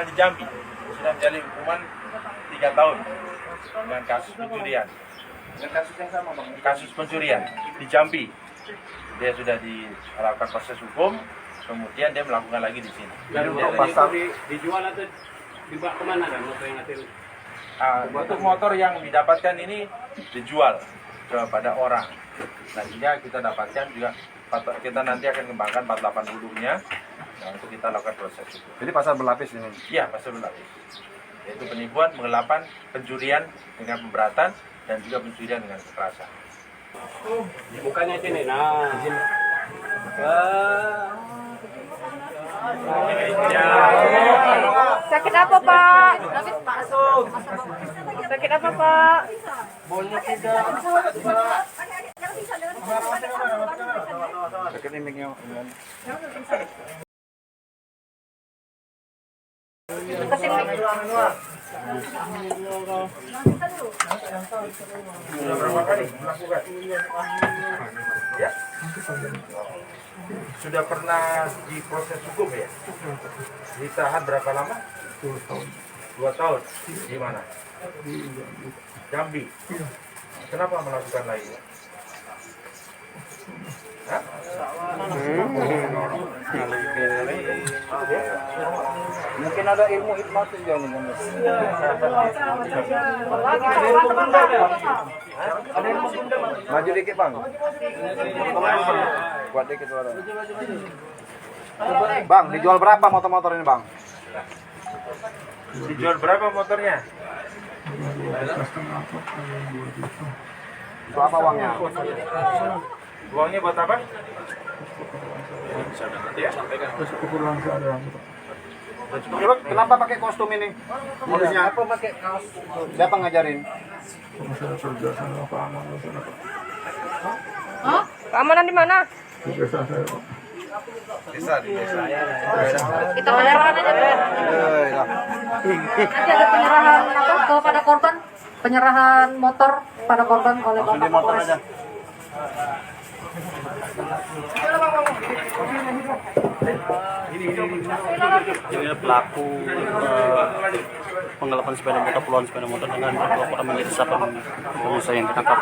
di Jambi sudah menjalani hukuman 3 tahun dengan kasus pencurian. Dengan kasus yang sama bang? Kasus pencurian di Jambi. Dia sudah dilakukan proses hukum, kemudian dia melakukan lagi di sini. Dan pasal dijual atau dibawa kemana kan motor yang hasil? Untuk motor yang didapatkan ini dijual kepada orang. Nantinya kita dapatkan juga, kita nanti akan kembangkan 480-nya. Nah, untuk kita lakukan proses itu. Jadi pasal berlapis ini? Iya, pasal berlapis. Yaitu penipuan, penggelapan, pencurian dengan pemberatan, dan juga pencurian dengan kekerasan. Bukannya sini, nah. Sakit apa Pak? Sakit apa Pak? Sakit imiknya. Sudah berapa kali melakukan? Ya. Sudah pernah diproses hukum ya? Ditahan berapa lama? 2 tahun. Di mana? Jambi. Kenapa melakukan lagi? Hah? Mungkin ada ilmu hikmat yang maju dikit bang. Kuat dikit suara. Bang, dijual berapa motor-motor ini bang? Dijual berapa motornya? Untuk apa uangnya? Uangnya buat apa? Ya. Kenapa pakai kostum ini? Modusnya apa pakai kaos? Siapa ngajarin? Hah? Keamanan di mana? Desa, di desa. Kita penyerahan aja dulu. Nanti ada penyerahan apa kepada korban? Penyerahan motor pada korban oleh Bapak Kapolres. Ini pelaku penggelapan sepeda motor, puluhan sepeda motor dengan laporan menjadi sasaran pengusaha yang ditangkap.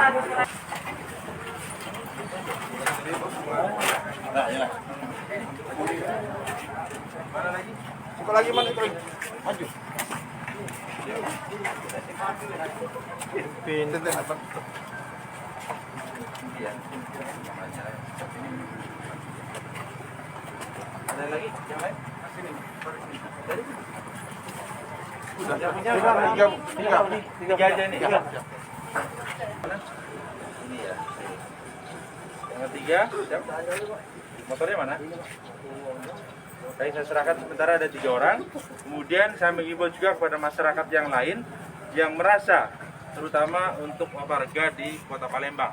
Buka lagi mana itu? Maju. Pintu apa? Ada lagi yang lain? Tiga aja nih. Ini ya. Yang ketiga, siapa? Motornya mana? Baik, saya serahkan sementara ada 3 orang. Kemudian saya mengimbau juga kepada masyarakat yang lain yang merasa, terutama untuk warga di Kota Palembang,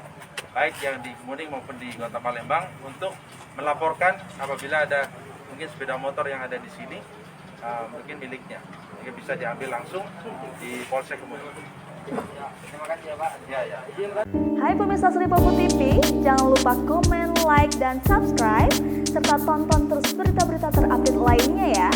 baik yang di Kemuning maupun di Kota Palembang, untuk melaporkan apabila ada mungkin sepeda motor yang ada di sini, mungkin miliknya, jadi bisa diambil langsung di Polsek Kemuning. Terima kasih ya Pak. Ya. Hai pemirsa Sri Popo TV, jangan lupa komen, like, dan subscribe, serta tonton terus berita-berita terupdate lainnya ya.